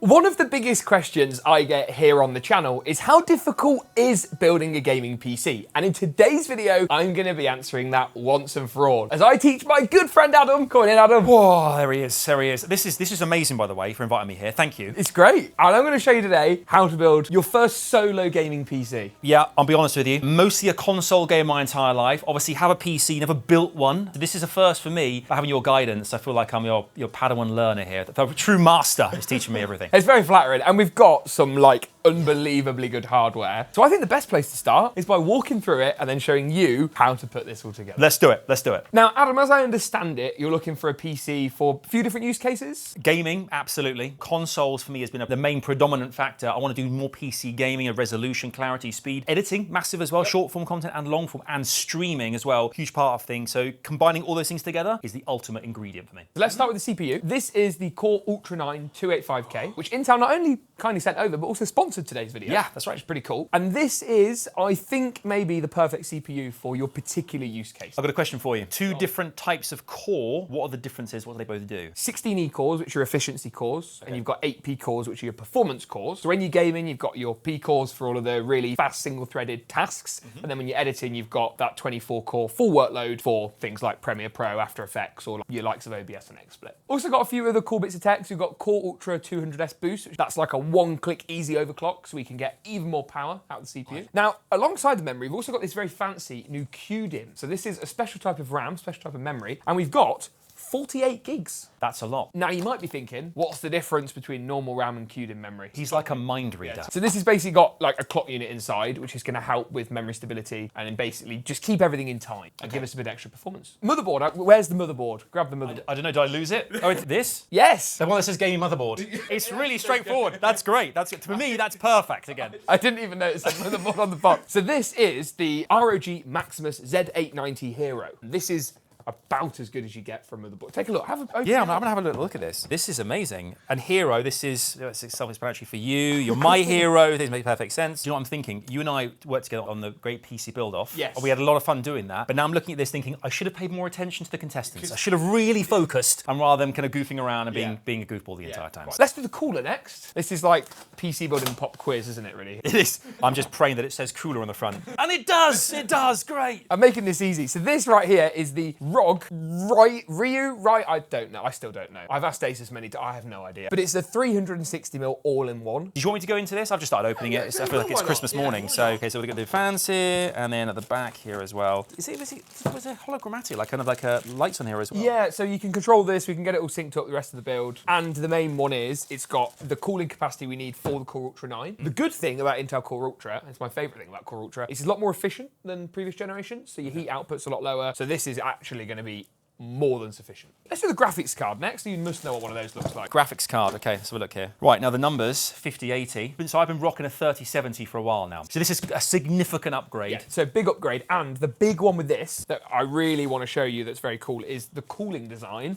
One of the biggest questions I get here on the channel is how difficult is building a gaming PC? And in today's video, I'm going to be answering that once and for all, as I teach my good friend Adam. Come on in, Adam. Whoa, there he is, there he is. This is amazing, by the way, for inviting me here. Thank you. It's great. And I'm going to show you today how to build your first solo gaming PC. Yeah, I'll be honest with you. Mostly a console game my entire life. Obviously, have a PC, never built one. So this is a first for me. By having your guidance, I feel like I'm your Padawan learner here. The true master is teaching me everything. It's very flattering, and we've got some like unbelievably good hardware. So I think the best place to start is by walking through it and then showing you how to put this all together. Let's do it, let's do it. Now, Adam, as I understand it, you're looking for a PC for a few different use cases? Gaming, absolutely. Consoles for me has been the main predominant factor. I want to do more PC gaming, of resolution, clarity, speed. Editing, massive as well, short form content and long form, and streaming as well, huge part of things. So combining all those things together is the ultimate ingredient for me. So let's start with the CPU. This is the Core Ultra 9 285K, which Intel not only kindly sent over, but also sponsored today's video. Yeah, that's right. Which is pretty cool. And this is, I think, maybe the perfect CPU for your particular use case. I've got a question for you. Two different types of core. What are the differences? What do they both do? 16E cores, which are efficiency cores, and you've got 8P cores, which are your performance cores. So when you're gaming, you've got your P cores for all of the really fast single-threaded tasks, and then when you're editing, you've got that 24-core full workload for things like Premiere Pro, After Effects, or your likes of OBS and XSplit. Also got a few other cool bits of tech. So you've got Core Ultra 200S Boost, which that's like a one-click easy overclock, so we can get even more power out of the CPU. Now, alongside the memory, we've also got this very fancy new QDIMM. So this is a special type of RAM, special type of memory, and we've got 48 gigs. That's a lot. Now, you might be thinking, what's the difference between normal RAM and QDIMM memory? He's like a mind reader. Yeah. So this has basically got like a clock unit inside, which is going to help with memory stability and then basically just keep everything in time and give us a bit extra performance. Motherboard, where's the motherboard? Grab the motherboard. I don't know, did I lose it? Oh, it's this? Yes! The one that says gaming motherboard. It's really straightforward. That's great. For me, that's perfect again. I didn't even notice the motherboard on the box. So this is the ROG MAXIMUS Z890 Hero. This is about as good as you get from a motherboard. Take a look. Yeah, I'm gonna have a little look at this. This is amazing. And Hero, this is self-explanatory for you. You're my hero. This makes perfect sense. Do you know what I'm thinking? You and I worked together on the great PC build-off. Yes. We had a lot of fun doing that. But now I'm looking at this thinking, I should have paid more attention to the contestants. I should have really focused, and rather than kind of goofing around and being a goofball the entire time. Right. Let's do the cooler next. This is like PC building pop quiz, isn't it, really? It is. I'm just praying that it says cooler on the front. And it does! It does! Great! I'm making this easy. So this right here is the ROG RYUJIN, I don't know. I still don't know. I've asked ASUS many times. I have no idea. But it's a 360mm all-in-one. Did you want me to go into this? I've just started opening it. I feel like it's Christmas morning. So, okay, so we've got the fans here, and then at the back here as well. Was it hologrammatic, like kind of like lights on here as well? Yeah, so you can control this. We can get it all synced up with the rest of the build. And the main one is, it's got the cooling capacity we need for the Core Ultra 9. The good thing about Intel Core Ultra, and it's my favorite thing about Core Ultra, it's a lot more efficient than previous generations. So your heat output's a lot lower. So this is actually going to be more than sufficient. Let's do the graphics card next. You must know what one of those looks like. Graphics card, okay, let's have a look here. Right, now the numbers, 5080. So I've been rocking a 3070 for a while now. So this is a significant upgrade. Yeah, so big upgrade, and the big one with this that I really want to show you that's very cool is the cooling design.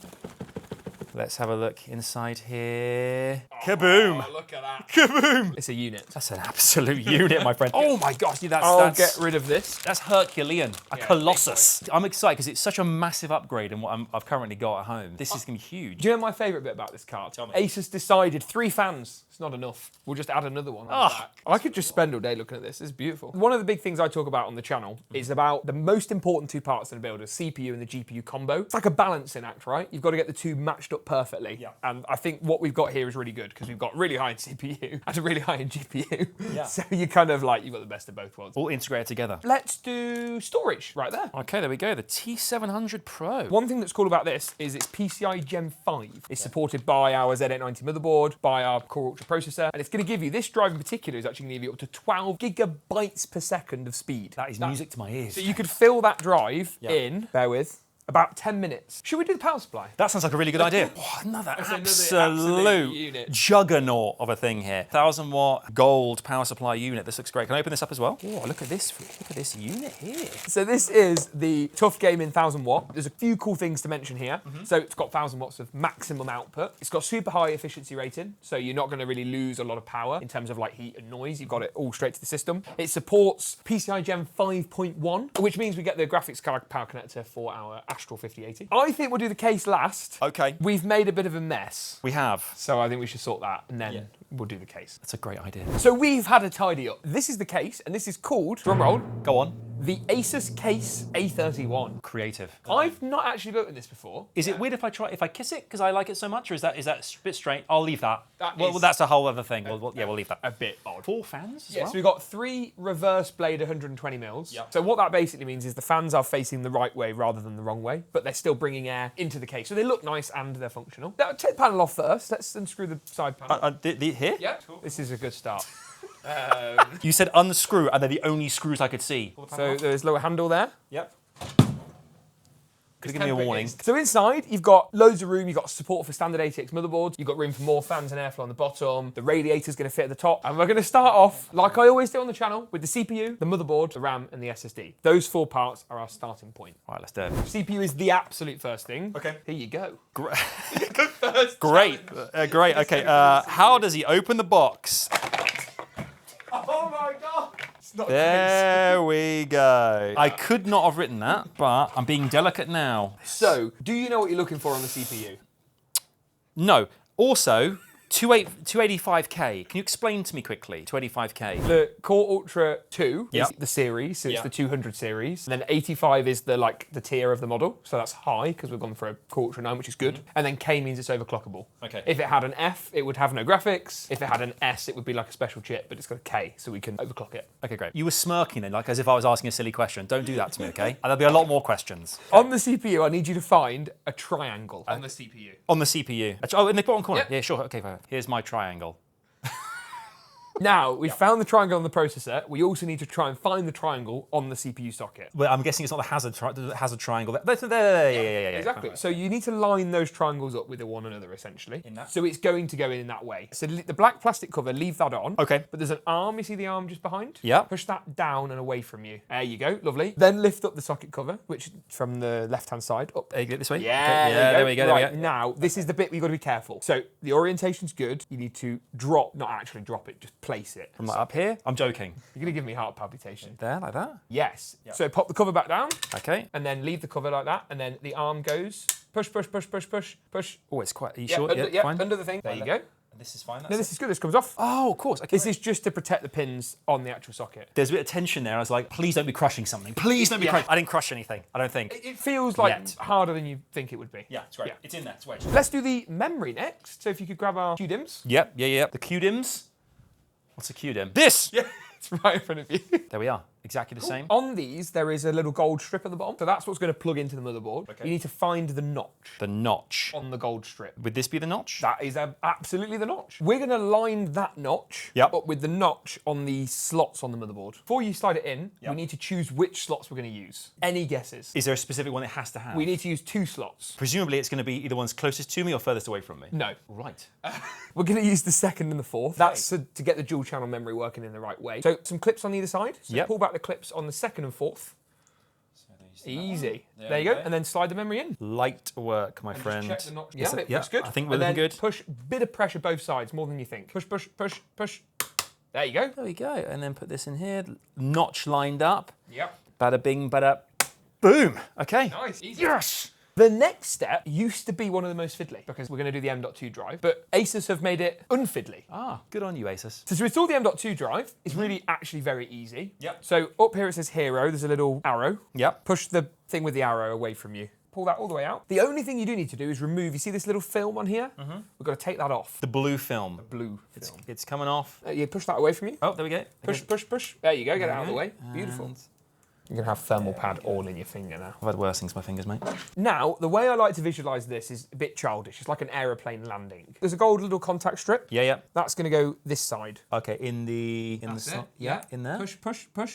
Let's have a look inside here. Kaboom! Oh, look at that. Kaboom! It's a unit. That's an absolute unit, my friend. Oh my gosh, I'll get rid of this. That's Herculean, a colossus. I'm excited because it's such a massive upgrade in what I've currently got at home. This is going to be huge. Do you know my favourite bit about this card? Tell me. ASUS decided 3 fans. It's not enough. We'll just add another one on the back. I could just spend all day looking at this. It's beautiful. One of the big things I talk about on the channel is about the most important 2 parts in a build, CPU and the GPU combo. It's like a balancing act, right? You've got to get the 2 matched up perfectly. Yeah. And I think what we've got here is really good because we've got really high in CPU and a really high in GPU. Yeah. So you kind of like, you've got the best of both worlds. All integrated together. Let's do storage right there. Okay, there we go. The T700 Pro. One thing that's cool about this is it's PCI Gen 5. It's supported by our Z890 motherboard, by our Core Ultra processor, and it's going to give you, this drive in particular is actually going to give you up to 12 gigabytes per second of speed. That is music to my ears. So you could fill that drive in, bear with, about 10 minutes. Should we do the power supply? That sounds like a really good idea. Oh, another absolute unit. Juggernaut of a thing here. 1000 watt gold power supply unit. This looks great. Can I open this up as well? Oh, look at this. Look at this unit here. So this is the TUF Gaming 1000 watt. There's a few cool things to mention here. So it's got 1000 watts of maximum output. It's got super high efficiency rating. So you're not going to really lose a lot of power in terms of like heat and noise. You've got it all straight to the system. It supports PCI Gen 5.1, which means we get the graphics card power connector for our ASTRAL 5080. I think we'll do the case last. Okay. We've made a bit of a mess. We have. So I think we should sort that and then we'll do the case. That's a great idea. So we've had a tidy up. This is the case and this is called, drum roll, Go on. the ASUS Case A31. Creative. I've not actually built in this before. Is it weird if I kiss it because I like it so much, or is that a bit strange? I'll leave that. Well, is that's a whole other thing. We'll leave that. A bit odd. 4 fans as Yeah, well? so we've got 3 reverse blade 120 mils. Yep. So what that basically means is the fans are facing the right way rather than the wrong way, but they're still bringing air into the case. So they look nice and they're functional. Now, take the panel off first. Let's unscrew the side panel. Here? Yeah, cool. This is a good start. You said unscrew, and they're the only screws I could see. So there's a little handle there. Yep. Could give me a warning. So inside, you've got loads of room. You've got support for standard ATX motherboards. You've got room for more fans and airflow on the bottom. The radiator's going to fit at the top. And we're going to start off, like I always do on the channel, with the CPU, the motherboard, the RAM, and the SSD. Those 4 parts are our starting point. All right, let's do it. CPU is the absolute first thing. Okay. Here you go. Great. The first Great. Great. Okay. How does he open the box? Oh my god! It's not There we go. I could not have written that, but I'm being delicate now. So, do you know what you're looking for on the CPU? No. Also, 285K. Can you explain to me quickly? 285K. The Core Ultra 2 is Yep. the series, so it's Yep. the 200 series. And then 85 is the tier of the model, so that's high because we've gone for a Core Ultra 9, which is good. And then K means it's overclockable. Okay. If it had an F, it would have no graphics. If it had an S, it would be like a special chip, but it's got a K, so we can overclock it. Okay, great. You were smirking then, like as if I was asking a silly question. Don't do that to me, okay? And there'll be a lot more questions. On the CPU, I need you to find a triangle on the CPU. On the CPU. Oh, in the bottom corner. Yeah, sure. Okay, fine. Here's my triangle. Now, we've found the triangle on the processor. We also need to try and find the triangle on the CPU socket. Well, I'm guessing it's not the hazard triangle. Yeah. Exactly. So you need to line those triangles up with one another, essentially. In that? So it's going to go in that way. So the black plastic cover, leave that on. Okay. But there's an arm. You see the arm just behind? Yeah. Push that down and away from you. There you go. Lovely. Then lift up the socket cover, which from the left-hand side up. This way? Yeah, Okay. There we go. Right, now, this is the bit where you've got to be careful. So the orientation's good. You need to not actually drop it, just place it. From like up here? I'm joking. You're going to give me heart palpitation. There, like that? Yes. So pop the cover back down. Okay. And then leave the cover like that. And then the arm goes, push. Oh, it's quite, are you Yeah, sure? fine. Under the thing. There you go. This is fine. No, this is good. This comes off. Oh, of course. Okay. This is just to protect the pins on the actual socket. There's a bit of tension there. I was like, please don't be crushing something. Please don't be crushing. I didn't crush anything, I don't think. It feels like Yet. harder than you think it would be. Yeah, it's great. It's in there. It's great. Let's do the memory next. So if you could grab our QDIMMs. Yep. The QDIMMs. What's a QDIMM? This! Yeah, it's right in front of you. There we are. Exactly the same. On these, there is a little gold strip at the bottom. So that's what's going to plug into the motherboard. Okay. You need to find the notch The notch. on the gold strip. Would this be the notch? That is absolutely the notch. We're going to line that notch up with the notch on the slots on the motherboard. Before you slide it in, we need to choose which slots we're going to use. Any guesses? Is there a specific one it has to have? We need to use 2 slots. Presumably it's going to be either one's closest to me or furthest away from me. No. Right. We're going to use the 2nd and the 4th. That's to get the dual channel memory working in the right way. So some clips on either side. So pull back the clips on the 2nd and 4th. Easy. There you go. And then slide the memory in. Light work, my friend. Check the notch. Yes, Yeah, looks good. I think we're and looking then good. Push, bit of pressure both sides, more than you think. Push. There you go. There we go. And then put this in here. Notch lined up. Yep. Bada bing, bada boom. Okay. Nice. Easy. Yes. The next step used to be one of the most fiddly because we're going to do the M.2 drive, but ASUS have made it unfiddly. Ah, good on you, ASUS. So to install the M.2 drive is really actually very easy. Yep. So up here it says Hero, there's a little arrow. Yep. Push the thing with the arrow away from you. Pull that all the way out. The only thing you do need to do is remove, you see this little film on here? We've got to take that off. The blue film. Blue film. It's coming off. You push that away from you. Oh, there we go. Push. There you go, get it out of the way. Beautiful. You're going to have thermal pad all in your finger now. I've had worse things to my fingers, mate. Now, the way I like to visualise this is a bit childish. It's like an aeroplane landing. There's a gold little contact strip. Yeah. That's going to go this side. Okay, in the slot. Yeah, in there. Push.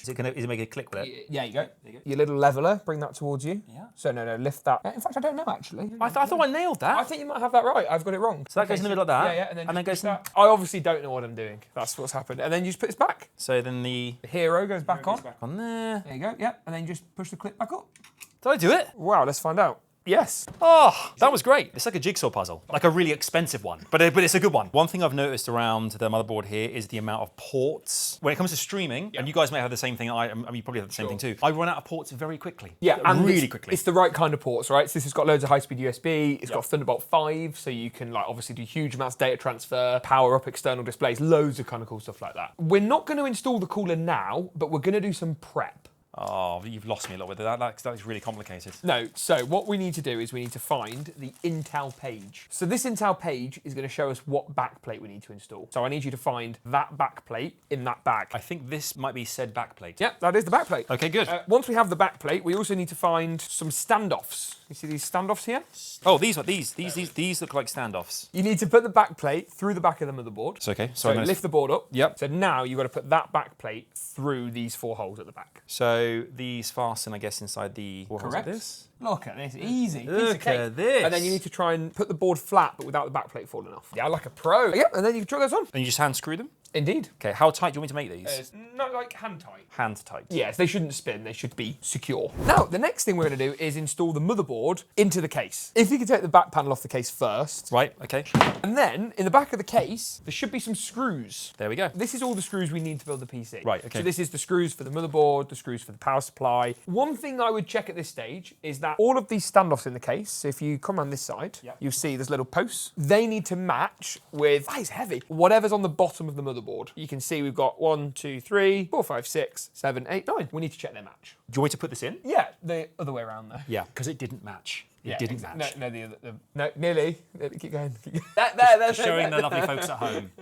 Is it making a click with it? Yeah, you go. Your little leveller, bring that towards you. Yeah. So no, lift that. In fact, I don't know actually. I thought I nailed that. I think you might have that right. I've got it wrong. So that goes in the middle like that. Yeah, and then goes in. I obviously don't know what I'm doing. That's what's happened. And then you just put this back. So then the The Hero goes back on. on there. There you go. Yeah, and then you just push the clip back up. Did I do it? Wow, let's find out. Yes. Oh, that was great. It's like a jigsaw puzzle, like a really expensive one, but it's a good one. One thing I've noticed around the motherboard here is the amount of ports. When it comes to streaming, and you guys may have the same thing, I mean, you probably have the same thing too. I run out of ports very quickly. Yeah, and really quickly. It's the right kind of ports, right? So this has got loads of high-speed USB. It's got Thunderbolt 5, so you can like obviously do huge amounts of data transfer, power up external displays, loads of kind of cool stuff like that. We're not going to install the cooler now, but we're going to do some prep. Oh, you've lost me a little bit. That is really complicated. No, so what we need to do is we need to find the Intel page. So this Intel page is going to show us what backplate we need to install. So I need you to find that backplate in that bag. I think this might be said backplate. Yeah, that is the backplate. Okay, good. Once we have the backplate, we also need to find some standoffs. You see these standoffs here? Oh, these look like standoffs. You need to put the backplate through the back of the motherboard. It's okay. So lift the board up. Yep. So now you've got to put that backplate through these 4 holes at the back. So these fasten, I guess, inside the 4 holes like Correct. this. Look at this, easy. Look at this. And then you need to try and put the board flat, but without the backplate falling off. Yeah, like a pro. Yep, and then you can chuck those on. And you just hand screw them? Indeed. Okay, how tight do you want me to make these? It's not like hand tight. Hand tight. Yes, they shouldn't spin, they should be secure. Now, the next thing we're going to do is install the motherboard into the case. If you can take the back panel off the case first. Right, okay. And then, in the back of the case, there should be some screws. There we go. This is all the screws we need to build the PC. Right, okay. So this is the screws for the motherboard, the screws for the power supply. One thing I would check at this stage is that all of these standoffs in the case, so if you come around this side, you'll see there's little posts. They need to match with, that is heavy, whatever's on the bottom of the motherboard. You can see we've got 1, 2, 3, 4, 5, 6, 7, 8, 9. We need to check their match. Do you want me to put this in? Yeah, the other way around though. Yeah, because it didn't match. It didn't match. No, no, nearly. Keep going. There, showing the lovely folks at home.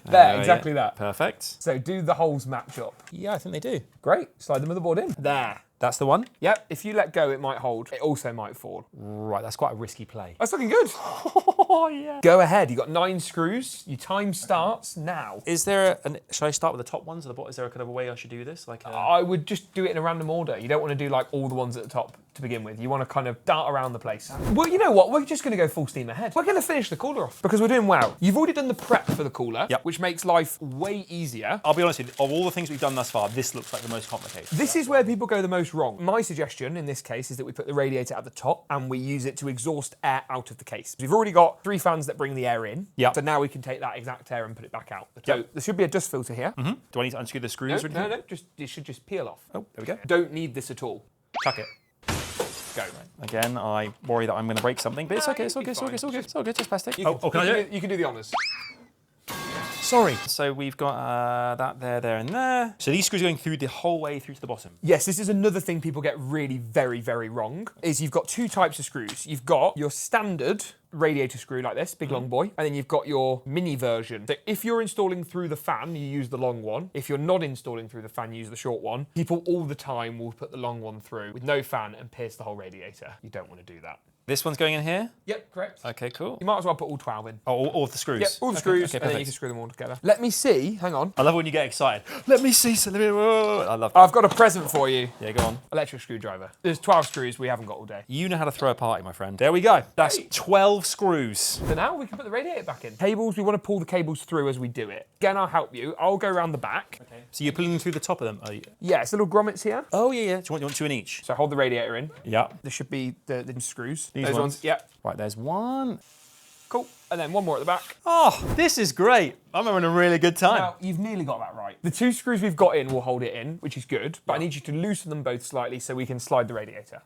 There, exactly that. Perfect. So do the holes match up? Yeah, I think they do. Great. Slide the motherboard in. There. That's the one? Yep. If you let go, it might hold. It also might fall. Right, that's quite a risky play. That's looking good. Oh, yeah. Go ahead. You've got 9 screws. Your time starts now. Is there should I start with the top ones or the bottom? Is there a kind of a way I should do this? Like I would just do it in a random order. You don't want to do like all the ones at the top to begin with. You want to kind of dart around the place. Well, you know what? We're just going to go full steam ahead. We're going to finish the cooler off because we're doing well. You've already done the prep for the cooler, which makes life way easier. I'll be honest with you, of all the things we've done thus far, this looks like the most complicated. This is where people go the most wrong. My suggestion in this case is that we put the radiator at the top and we use it to exhaust air out of the case. We've already got 3 fans that bring the air in. So now we can take that exact air and put it back out. So there should be a dust filter here. Do I need to unscrew the screws? No, it should just peel off. Oh, there we go. Don't need this at all. Chuck it. Go. Again, I worry that I'm going to break something, but it's okay, it's all good, it's all good, it's all good, it's all good, just plastic. Can I do it? You can do the honours. Sorry. So we've got that there, and there. So these screws are going through the whole way through to the bottom. Yes, this is another thing people get really very, very wrong, is you've got 2 types of screws. You've got your standard radiator screw like this, big long boy, and then you've got your mini version. So if you're installing through the fan, you use the long one. If you're not installing through the fan, you use the short one. People all the time will put the long one through with no fan and pierce the whole radiator. You don't want to do that. This one's going in here? Yep, correct. Okay, cool. You might as well put all 12 in. Oh, all of the screws? Yep, all the screws, and then you can screw them all together. Let me see, hang on. I love it when you get excited. Let me see, I love that. I've got a present for you. Yeah, go on. Electric screwdriver. There's 12 screws we haven't got all day. You know how to throw a party, my friend. There we go. That's 12 screws. So now we can put the radiator back in. Cables, we want to pull the cables through as we do it. Again, I'll help you. I'll go around the back. Okay. So you're pulling them through the top of them? Yeah, it's little grommets here. Oh, yeah. Do you want 2 in each? So hold the radiator in. Yeah. There should be the screws. These ones? Yeah. Right, there's one. Cool. And then one more at the back. Oh, this is great. I'm having a really good time. Now, you've nearly got that right. The 2 screws we've got in will hold it in, which is good, but I need you to loosen them both slightly so we can slide the radiator.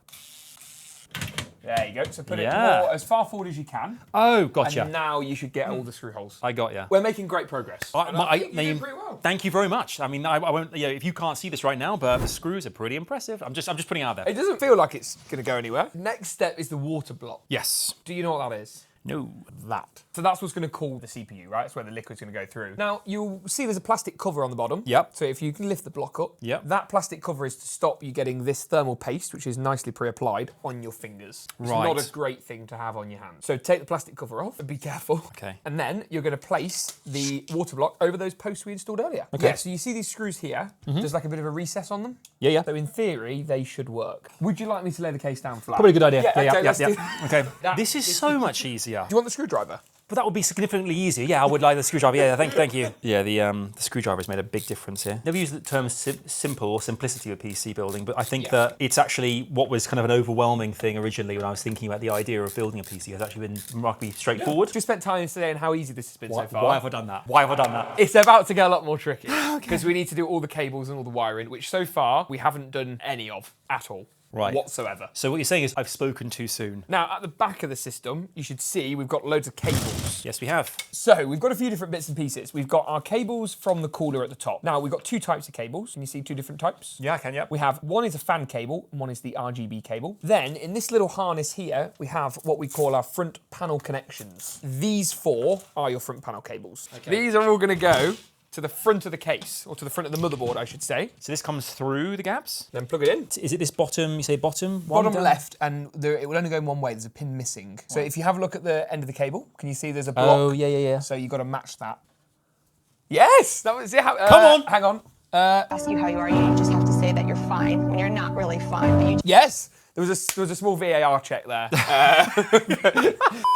There you go. So put it more as far forward as you can. Oh, gotcha. And now you should get all the screw holes. I got you. We're making great progress. I think you're doing pretty well. Thank you very much. I mean, I won't. If you can't see this right now, but the screws are pretty impressive. I'm just putting it out there. It doesn't feel like it's going to go anywhere. Next step is the water block. Yes. Do you know what that is? No. That. So that's what's going to cool the CPU, right? That's where the liquid's going to go through. Now, you'll see there's a plastic cover on the bottom. Yep. So if you can lift the block up, that plastic cover is to stop you getting this thermal paste, which is nicely pre-applied, on your fingers. It's not a great thing to have on your hands. So take the plastic cover off and be careful. Okay. And then you're going to place the water block over those posts we installed earlier. Okay. Yeah, so you see these screws here? There's like a bit of a recess on them. Yeah. So in theory, they should work. Would you like me to lay the case down flat? Probably a good idea. Yeah. Okay. Okay. This is so much easier. Do you want the screwdriver? But that would be significantly easier. Yeah, I would like the screwdriver. Yeah, thank you. Yeah, the screwdriver has made a big difference here. Never used the term simple or simplicity of PC building, but I think that it's actually what was kind of an overwhelming thing originally when I was thinking about the idea of building a PC has actually been remarkably straightforward. Just spent time today on how easy this has been so far. Why have I done that? Why have I done that? It's about to get a lot more tricky because we need to do all the cables and all the wiring, which so far we haven't done any of at all. Right. Whatsoever. So what you're saying is I've spoken too soon. Now, at the back of the system, you should see we've got loads of cables. Yes, we have. So we've got a few different bits and pieces. We've got our cables from the cooler at the top. Now, we've got two types of cables. Can you see two different types? Yeah, I can, yeah. We have one is a fan cable and one is the RGB cable. Then in this little harness here, we have what we call our front panel connections. These four are your front panel cables. Okay. These are all going to go to the front of the case, or to the front of the motherboard, I should say. So this comes through the gaps? Then plug it in. Is it this bottom, you say bottom? Bottom left, and it will only go in one way. There's a pin missing. So if you have a look at the end of the cable, can you see there's a block? Oh, yeah. So you've got to match that. Yes, that was it. Come on. Hang on. Ask you how you are, you just have to say that you're fine when you're not really fine. But you Yes. There was a small VAR check there.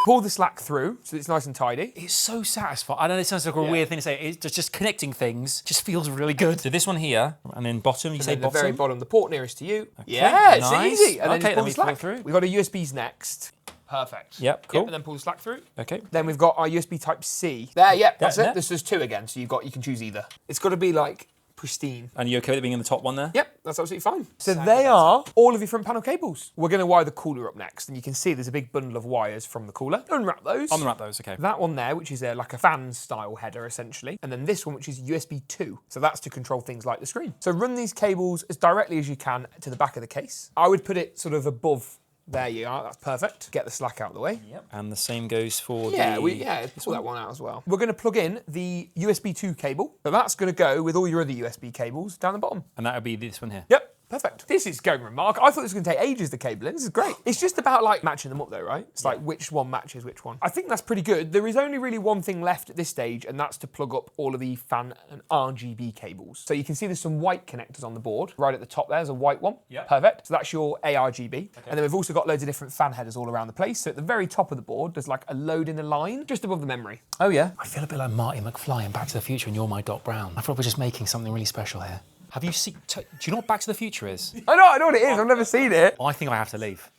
Pull the slack through so it's nice and tidy. It's so satisfying. I know it sounds like a weird thing to say. It's just connecting things just feels really good. So this one here, and then bottom, you say bottom? The very bottom, the port nearest to you. Okay, yeah, nice. it's easy. And then Okay, just pull let the me slack pull through. We've got a USBs next. Perfect. Yep, cool. And then pull the slack through. Okay. Then we've got our USB Type C. There, yep, that's there. it. This is two again, so you can choose either. It's got to be like pristine. And are you okay with it being in the top one there? Yep, that's absolutely fine. So they are all of your front panel cables. We're going to wire the cooler up next, and you can see there's a big bundle of wires from the cooler. Unwrap those. Unwrap those, okay. That one there, which is like a fan-style header, essentially. And then this one, which is USB 2. So that's to control things like the screen. So run these cables as directly as you can to the back of the case. I would put it sort of above. There you are, that's perfect. Get the slack out of the way. Yep. And the same goes for pull that one out as well. We're going to plug in the USB 2 cable. So that's going to go with all your other USB cables down the bottom. And that would be this one here? Yep. Perfect. This is going remarkable. I thought this was going to take ages, the cabling. This is great. It's just about like matching them up though, right? It's like which one matches which one. I think that's pretty good. There is only really one thing left at this stage, and that's to plug up all of the fan and RGB cables. So you can see there's some white connectors on the board. Right at the top there's a white one. Yeah. Perfect. So that's your ARGB. Okay. And then we've also got loads of different fan headers all around the place. So at the very top of the board, there's like a load in a line just above the memory. Oh yeah. I feel a bit like Marty McFly in Back to the Future and You're My Doc Brown. I feel we're just making something really special here. Have you seen? Do you know what Back to the Future is? I know what it is. I've never seen it. I think I have to leave.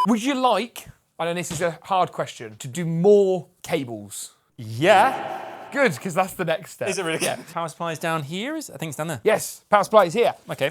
Would you like, I know this is a hard question, to do more cables? Yeah. Good, because that's the next step. Is it really? Yeah. Power supply is down here. I think it's down there. Yes, power supply is here. Okay.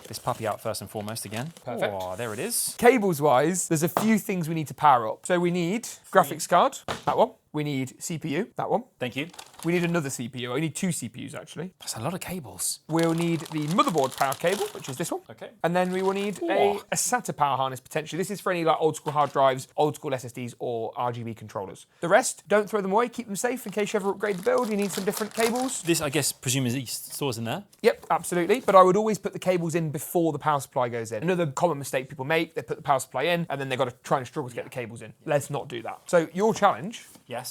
This puppy out first and foremost again. Perfect. Oh, there it is. Cables-wise, there's a few things we need to power up. So we need graphics card, that one. We need CPU, that one. Thank you. We need another CPU. I need two CPUs, actually. That's a lot of cables. We'll need the motherboard power cable, which is this one. Okay. And then we will need a SATA power harness, potentially. This is for any like old school hard drives, old school SSDs, or RGB controllers. The rest, don't throw them away. Keep them safe in case you ever upgrade the build. You need some different cables. This, I guess, presumably stores in there. Yep, absolutely. But I would always put the cables in before the power supply goes in. Another common mistake people make, they put the power supply in, and then they've got to try and struggle to get the cables in. Let's not do that. So your challenge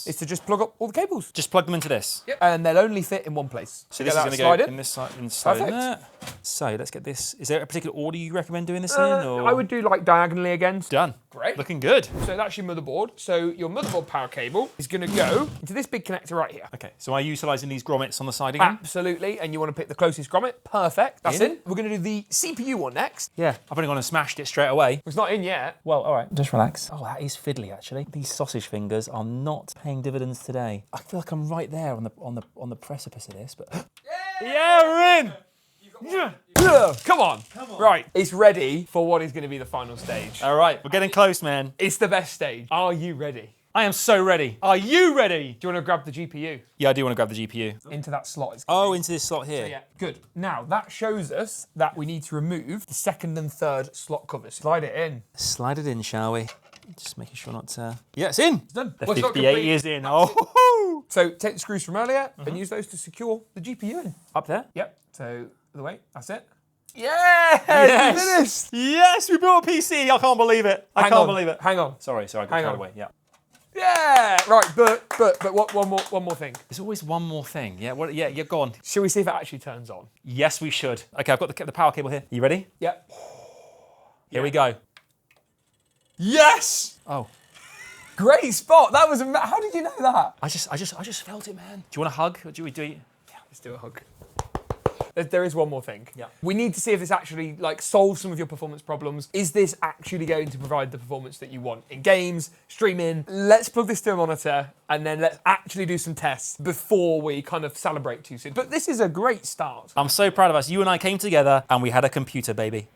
is to just plug up all the cables. Just plug them into this. Yep. And they'll only fit in one place. So this is going to go in this side, inside in there. So let's get this. Is there a particular order you recommend doing this in? Or? I would do like diagonally again. Done. Great. Looking good. So that's your motherboard. So your motherboard power cable is going to go into this big connector right here. Okay. So am I utilising these grommets on the side again? Absolutely. And you want to pick the closest grommet. Perfect. That's in. We're going to do the CPU one next. Yeah. I've only gone and smashed it straight away. It's not in yet. Well, all right. Just relax. Oh, that is fiddly actually. These sausage fingers are not paying dividends today. I feel like I'm right there on the precipice of this, but yeah, we're in. Come on. Right, it's ready for what is going to be the final stage. All right, we're getting close, man. It's the best stage. Are you ready? I am so ready. Are you ready? Do you want to grab the GPU? Yeah, I do want to grab the GPU. Into that slot. Oh, into this slot here. So, yeah, good. Now, that shows us that we need to remove the second and third slot covers. Slide it in. Slide it in, shall we? Just making sure not to... Yeah, it's in. It's done. The Well, 58 is in. Oh. So take the screws from earlier and use those to secure the GPU in. Up there? Yep. So, the way. That's it. Yes! Yes! Yes, we built a PC. I can't believe it. I can't believe it. Hang on. Sorry, I got carried away. Yeah. Yeah! Right, but what, one more thing. There's always one more thing. Yeah, yeah, go on. Shall we see if it actually turns on? Yes, we should. Okay, I've got the power cable here. You ready? Yep. Here we go. Yes! Oh. Great spot. That was how did you know that? I just felt it, man. Do you want a hug? Or do we do it? Yeah, let's do a hug. There is one more thing. Yeah. We need to see if this actually like solves some of your performance problems. Is this actually going to provide the performance that you want in games, streaming? Let's plug this to a monitor and then let's actually do some tests before we kind of celebrate too soon. But this is a great start. I'm so proud of us. You and I came together and we had a computer, baby.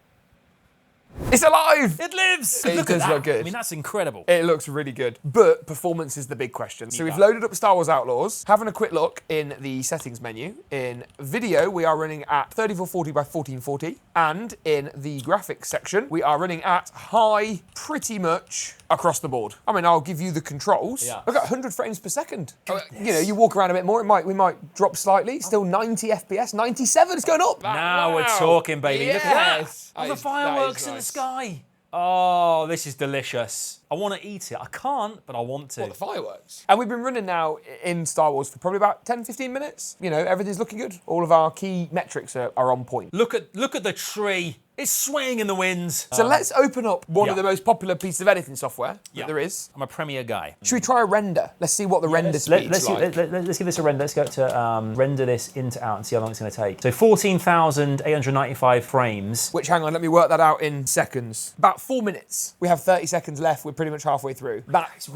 It's alive! It lives! It Look at does that. look good. I mean, that's incredible. It looks really good, but performance is the big question. So we've loaded up Star Wars Outlaws, having a quick look in the settings menu. In video, we are running at 3440 by 1440, and in the graphics section, we are running at high pretty much across the board. I mean, I'll give you the controls. Yeah. I've got 100 frames per second. You know, you walk around a bit more, we might drop slightly. Still 90 FPS, 97, it's going up. Now we're talking, baby. Look at that. All the That fireworks is in the nice. sky. Oh, this is delicious. I want to eat it. I can't, but I want to. The fireworks. And we've been running now in Star Wars for probably about 10, 15 minutes. You know, everything's looking good. All of our key metrics are on point. Look at the tree. It's swaying in the wind. So let's open up one of yeah. the most popular pieces of editing software that there is. I'm a Premiere guy. Should we try a render? Let's see what the render speed's like. Let's give this a render. Let's go to render this into out and see how long it's going to take. So 14,895 frames. Which, hang on, let me work that out in seconds. About 4 minutes. We have 30 seconds left. We're pretty much halfway through. That's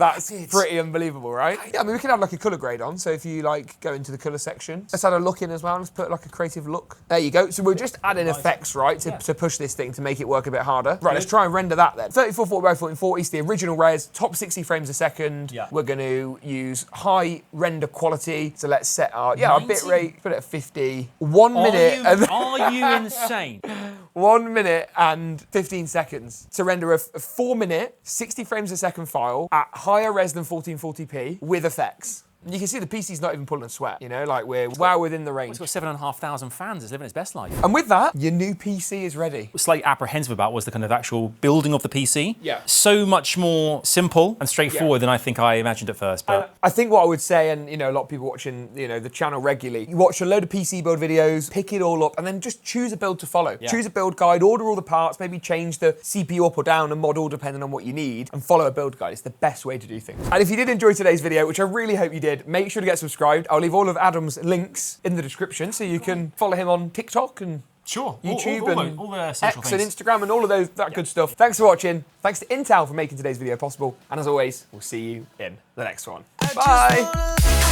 pretty unbelievable, right? Yeah, I mean, we can have like a colour grade on. So if you like go into the colour section, let's add a look in as well. Let's put like a creative look. There you go. So we're just adding effects, right, to push this thing to make it work a bit harder. Right, let's try and render that then. 3440 by 1440 is the original res, top 60 frames a second. Yeah. We're going to use high render quality. So let's set our bit rate, put it at 50. 1 minute. Are you insane? 1 minute and 15 seconds to render a 4 minute, 60 frames a second file at higher res than 1440p with effects. You can see the PC's not even pulling a sweat, you know, like we're well within the range. It's got 7,500 fans. It's living its best life. And with that, your new PC is ready. Slightly apprehensive about was the kind of actual building of the PC. Yeah. So much more simple and straightforward than I think I imagined at first. But I think what I would say, and you know, a lot of people watching, you know, the channel regularly, you watch a load of PC build videos, pick it all up, and then just choose a build to follow. Yeah. Choose a build guide, order all the parts, maybe change the CPU up or down a model depending on what you need, and follow a build guide. It's the best way to do things. And if you did enjoy today's video, which I really hope you did, make sure to get subscribed. I'll leave all of Adam's links in the description so you can follow him on TikTok and YouTube and all the social X and things. Instagram and all of that good stuff. Thanks for watching. Thanks to Intel for making today's video possible. And as always, we'll see you in the next one. Bye.